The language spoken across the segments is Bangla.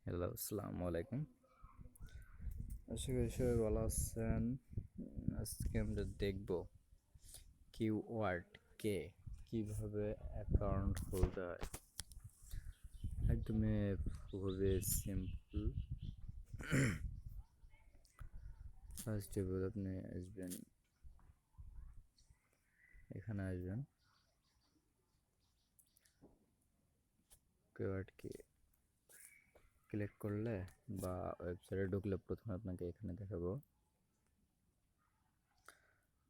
হ্যালো, আসসালামু আলাইকুম। আশা করি সবাই ভালো আছেন। আজকে আমরা দেখব কিওয়ার্ড কে কিভাবে অ্যাকাউন্ট খুলতে হয়। একদমই খুবই সিম্পল। ফার্স্ট অফ অল আপনি আসবেন, এখানে আসবেন, কিওয়ার্ড কে ক্লিক করলে বা ওয়েবসাইটে ঢুকলে প্রথমে আপনাকে এখানে দেখাবো।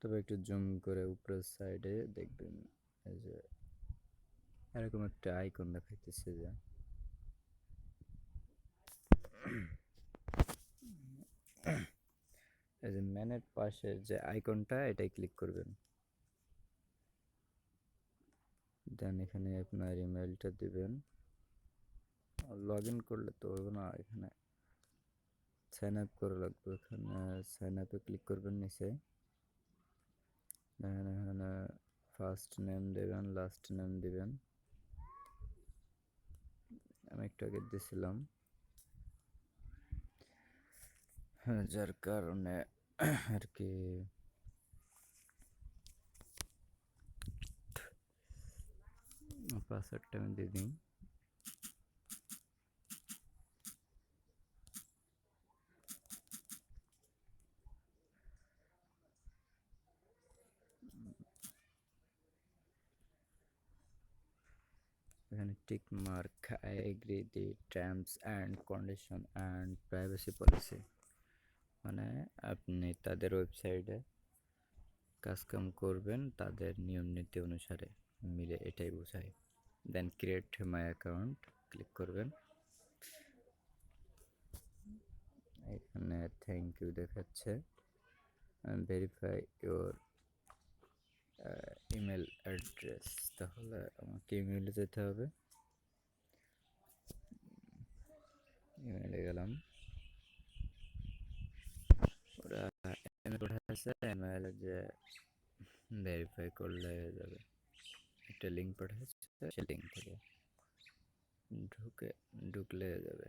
তবে একটু জুম করে উপরের সাইডে দেখবেন এই যে এরকম একটা আইকন দেখাইতেছে যে এই যে ম্যানের পাশে যে আইকনটা এটাই ক্লিক করবেন। দেন এখানে আপনার ইমেলটা দিবেন। লগ ইন করলে তো হবে না, এখানে সাইন আপ করা লাগবে। এখানে সাইন আপে ক্লিক করবেন নিচে। দেখেন এখানে ফার্স্ট নেম দেবেন, লাস্ট নেম দিবেন। আমি একটু আগে দিয়েছিলাম, যার কারণে আর কি পাসওয়ার্ডটা আমি দিয়ে দিই। এখানে tick mark, I agree the terms and condition and privacy policy, মানে আপনি তাদের ওয়েবসাইটে কাজকাম করবেন তাদের নিয়ম নীতি অনুসারে মিলে, এটাই বোঝায়। দেন ক্রিয়েট মাই অ্যাকাউন্ট ক্লিক করবেন। এখানে থ্যাংক ইউ দেখাচ্ছে, ভেরিফাই ইওর ইমেল অ্যাড্রেস। তাহলে আমাকে ইমেলে যেতে হবে। ইমেলে গেলাম, ওরা ইমেল পাঠাচ্ছে, ইমেলে যে ভেরিফাই করলে হয়ে যাবে। একটা লিঙ্ক পাঠাচ্ছে, সেই লিঙ্ক থেকে ঢুকলে হয়ে যাবে।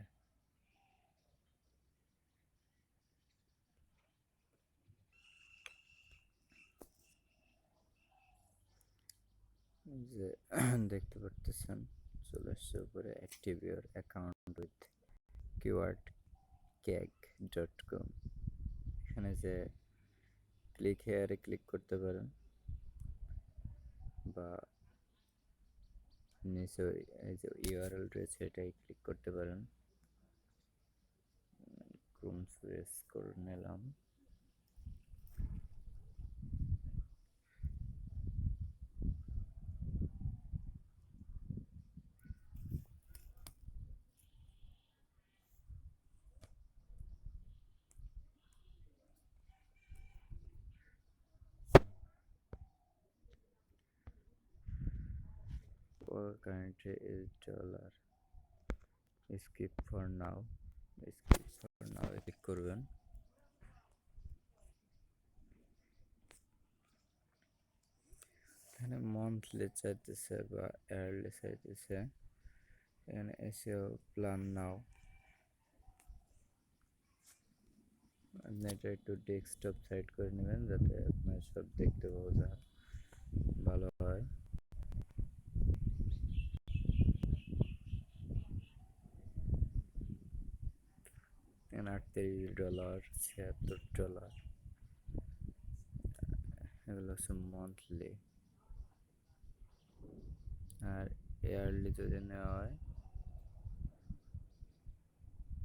যে দেখতে পারতেছেন চলে আসছে উপরে, active your account with keyword কেক.com। এখানে যে ক্লিক হেয়ারে ক্লিক করতে পারেন বা নিচে এই যে ইউআরএল রয়েছে এটাই ক্লিক করতে পারেন। ক্রোম সুইচ করে নিলাম। For currency is dollar. Skip for now. Skip for now click করবেন। এখানে মন্থলি চাইতেছে বা ইয়ারলি চাইতেছে। এখানে এসিও প্ল্যান নাও। আপনি এটা একটু ডেস্কটপ সাইড করে নেবেন যাতে আপনার সব দেখতে ভালো হয়। এখানে $38, $76, এগুলো হচ্ছে মান্থলি। আর ইয়ারলি যদি নেওয়া হয়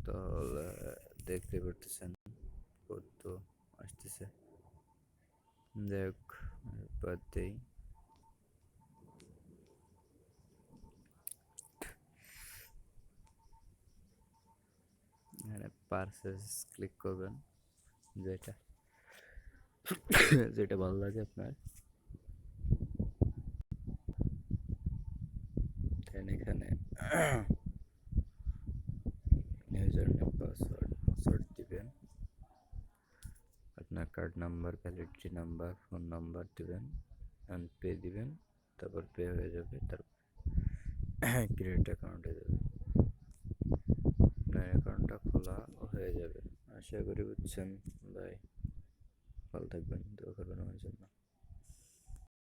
তাহলে দেখতে পারতেছেন কত আসতেছে। যাই হোক, বাদ দেই। এখানে পারচেস ক্লিক করবেন, যেটা যেটা ভালো লাগে আপনার। এখানে ইউজার নেম পাসওয়ার্ড দিবেন, আপনার card number, validity number, phone number দিবেন, পে দিবেন। তারপর পে হয়ে যাবে, তারপর ক্রেডিট অ্যাকাউন্টে যাবে। আপনার হয়ে যাবে। আশা করি বুঝছেন। বাই, ভালো থাকবেন, দোয়া করবেন আমার জন্য।